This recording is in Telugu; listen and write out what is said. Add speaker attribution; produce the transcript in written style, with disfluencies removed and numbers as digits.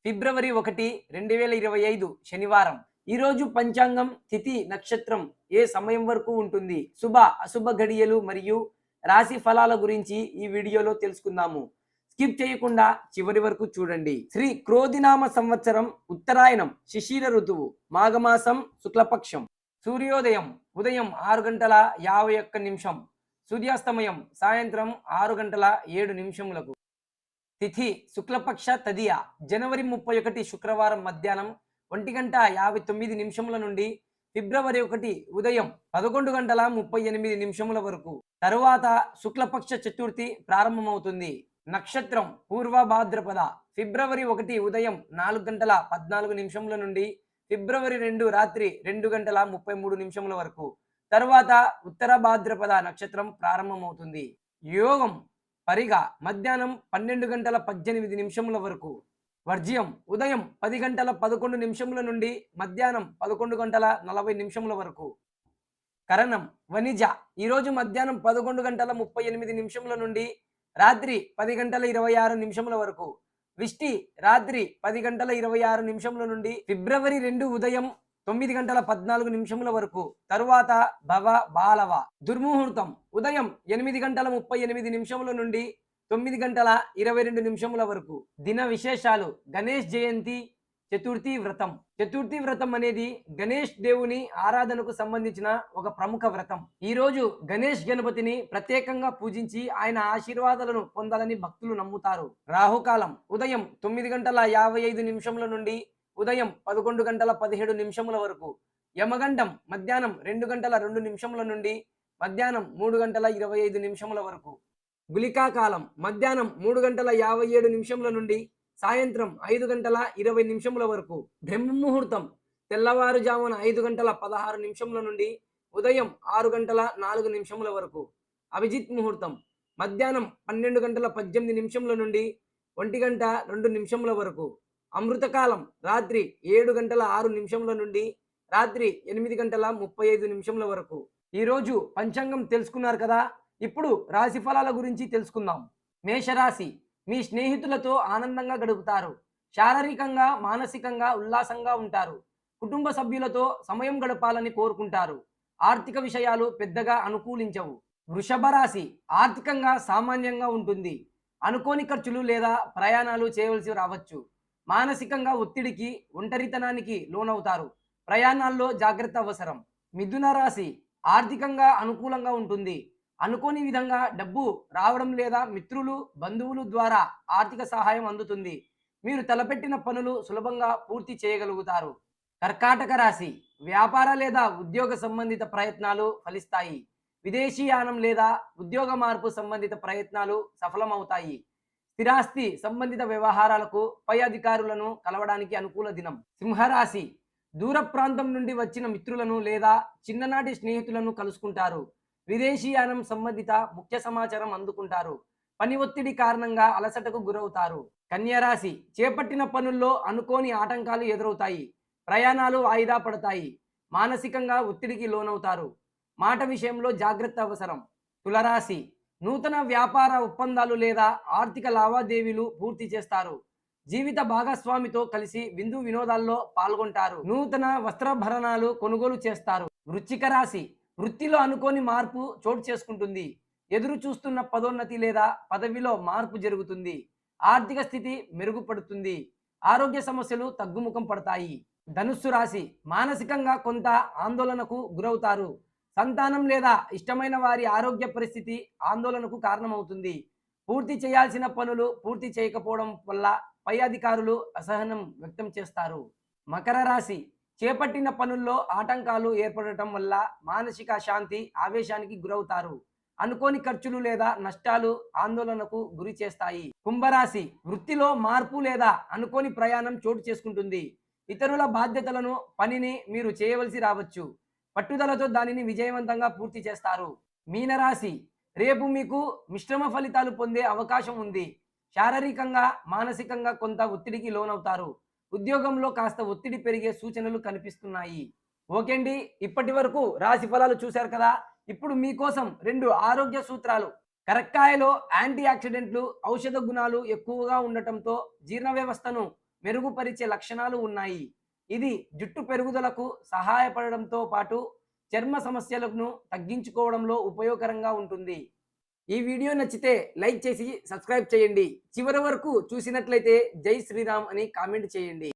Speaker 1: ఫిబ్రవరి 1, 2025 శనివారం. ఈరోజు పంచాంగం, తిథి, నక్షత్రం ఏ సమయం వరకు ఉంటుంది, శుభ అశుభ గడియలు మరియు రాశి ఫలాల గురించి ఈ వీడియోలో తెలుసుకుందాము. స్కిప్ చేయకుండా చివరి వరకు చూడండి. శ్రీ క్రోధినామ సంవత్సరం, ఉత్తరాయణం, శిశిర ఋతువు, మాఘమాసం, శుక్లపక్షం. సూర్యోదయం ఉదయం 6:51, సూర్యాస్తమయం సాయంత్రం 6:07. తిథి శుక్లపక్ష తదియ. జనవరి 31 శుక్రవారం మధ్యాహ్నం 1:59 నుండి ఫిబ్రవరి 1 ఉదయం 11:38 వరకు. తరువాత శుక్లపక్ష చతుర్థి ప్రారంభమవుతుంది. నక్షత్రం పూర్వ భాద్రపద. ఫిబ్రవరి 1 ఉదయం 4:14 నుండి ఫిబ్రవరి 2 రాత్రి 2:33 వరకు. తరువాత ఉత్తర భాద్రపద నక్షత్రం ప్రారంభమవుతుంది. యోగం పరిగ మధ్యాహ్నం 12:18 వరకు. వర్జ్యం ఉదయం 10:11 నుండి మధ్యాహ్నం 11:40 వరకు. కరణం వనిజ ఈరోజు మధ్యాహ్నం 11:38 నుండి రాత్రి 10:26 వరకు. విష్టి రాత్రి 10:26 నుండి ఫిబ్రవరి 2 ఉదయం 9:14 వరకు. తరువాత భవ బాలవ. దుర్ముహూర్తం ఉదయం 8:38 నుండి 9:22 వరకు. దిన విశేషాలు: గణేష్ జయంతి, చతుర్థి వ్రతం. చతుర్థి వ్రతం అనేది గణేష్ దేవుని ఆరాధనకు సంబంధించిన ఒక ప్రముఖ వ్రతం. ఈ రోజు గణేష్ గణపతిని ప్రత్యేకంగా పూజించి ఆయన ఆశీర్వాదాలను పొందాలని భక్తులు నమ్ముతారు. రాహుకాలం ఉదయం 9:55 నుండి ఉదయం 11:17 వరకు. యమగండం మధ్యాహ్నం 2:02 నుండి మధ్యాహ్నం 3:25 వరకు. గుళికాకాలం మధ్యాహ్నం 3:57 నుండి సాయంత్రం 5:20 వరకు. బ్రహ్మముహూర్తం తెల్లవారుజామున 5:16 నుండి ఉదయం 6:04 వరకు. అభిజిత్ ముహూర్తం మధ్యాహ్నం 12:18 నుండి 1:02 వరకు. అమృతకాలం రాత్రి 7:06 నుండి రాత్రి 8:35 వరకు. ఈరోజు పంచాంగం తెలుసుకున్నారు కదా. ఇప్పుడు రాశి ఫలాల గురించి తెలుసుకుందాం. మేషరాశి. మీ స్నేహితులతో ఆనందంగా గడుపుతారు. శారీరకంగా మానసికంగా ఉల్లాసంగా ఉంటారు. కుటుంబ సభ్యులతో సమయం గడపాలని కోరుకుంటారు. ఆర్థిక విషయాలు పెద్దగా అనుకూలించవు. వృషభ రాశి. ఆర్థికంగా సామాన్యంగా ఉంటుంది. అనుకోని ఖర్చులు లేదా ప్రయాణాలు చేయవలసి రావచ్చు. మానసికంగా ఒత్తిడికి, ఒంటరితనానికి లోనవుతారు. ప్రయాణాల్లో జాగ్రత్త అవసరం. మిథున రాశి. ఆర్థికంగా అనుకూలంగా ఉంటుంది. అనుకోని విధంగా డబ్బు రావడం లేదా మిత్రులు, బంధువులు ద్వారా ఆర్థిక సహాయం అందుతుంది. మీరు తలపెట్టిన పనులు సులభంగా పూర్తి చేయగలుగుతారు. కర్కాటక రాశి. వ్యాపార లేదా ఉద్యోగ సంబంధిత ప్రయత్నాలు ఫలిస్తాయి. విదేశీయానం లేదా ఉద్యోగ మార్పు సంబంధిత ప్రయత్నాలు సఫలమవుతాయి. స్థిరాస్తి సంబంధిత వ్యవహారాలకు పై అధికారులను కలవడానికి అనుకూల దినం. సింహరాశి. దూర ప్రాంతం నుండి వచ్చిన మిత్రులను లేదా చిన్ననాటి స్నేహితులను కలుసుకుంటారు. విదేశీయానం సంబంధిత ముఖ్య సమాచారం అందుకుంటారు. పని ఒత్తిడి కారణంగా అలసటకు గురవుతారు. కన్యరాశి. చేపట్టిన పనుల్లో అనుకోని ఆటంకాలు ఎదురవుతాయి. ప్రయాణాలు వాయిదా పడతాయి. మానసికంగా ఒత్తిడికి లోనవుతారు. మాట విషయంలో జాగ్రత్త అవసరం. తులరాశి. నూతన వ్యాపార ఒప్పందాలు లేదా ఆర్థిక లావాదేవీలు పూర్తి చేస్తారు. జీవిత భాగస్వామితో కలిసి విందు వినోదాల్లో పాల్గొంటారు. నూతన వస్త్రాభరణాలు కొనుగోలు చేస్తారు. వృశ్చిక రాశి. వృత్తిలో అనుకోని మార్పు చోటు చేసుకుంటుంది. ఎదురు చూస్తున్న పదోన్నతి లేదా పదవిలో మార్పు జరుగుతుంది. ఆర్థిక స్థితి మెరుగుపడుతుంది. ఆరోగ్య సమస్యలు తగ్గుముఖం పడతాయి. ధనుస్సు రాశి. మానసికంగా కొంత ఆందోళనకు గురవుతారు. సంతానం లేదా ఇష్టమైన వారి ఆరోగ్య పరిస్థితి ఆందోళనకు కారణమవుతుంది. పూర్తి చేయాల్సిన పనులు పూర్తి చేయకపోవడం వల్ల పై అధికారులు అసహనం వ్యక్తం చేస్తారు. మకర రాశి. చేపట్టిన పనుల్లో ఆటంకాలు ఏర్పడటం వల్ల మానసిక అశాంతి, ఆవేశానికి గురవుతారు. అనుకోని ఖర్చులు లేదా నష్టాలు ఆందోళనకు గురి చేస్తాయి. కుంభరాశి. వృత్తిలో మార్పు లేదా అనుకోని ప్రయాణం చోటు చేసుకుంటుంది. ఇతరుల బాధ్యతలను, పనిని మీరు చేయవలసి రావచ్చు. పట్టుదలతో దానిని విజయవంతంగా పూర్తి చేస్తారు. మీనరాశి. రేపు మీకు మిశ్రమ ఫలితాలు పొందే అవకాశం ఉంది. శారీరకంగా, మానసికంగా కొంత ఒత్తిడికి లోనవుతారు. ఉద్యోగంలో కాస్త ఒత్తిడి పెరిగే సూచనలు కనిపిస్తున్నాయి. ఓకే అండి, ఇప్పటి వరకు రాశి ఫలాలు చూశారు కదా. ఇప్పుడు మీకోసం 2 ఆరోగ్య సూత్రాలు. కరక్కాయలో యాంటీ ఆక్సిడెంట్లు, ఔషధ గుణాలు ఎక్కువగా ఉండటంతో జీర్ణ వ్యవస్థను మెరుగుపరిచే లక్షణాలు ఉన్నాయి. ఇది జుట్టు పెరుగుదలకు సహాయపడడంతో పాటు చర్మ సమస్యలను తగ్గించుకోవడంలో ఉపయోగకరంగా ఉంటుంది. ఈ వీడియో నచ్చితే లైక్ చేసి సబ్స్క్రైబ్ చేయండి. చివరి వరకు చూసినట్లయితే జై శ్రీరామ్ అని కామెంట్ చేయండి.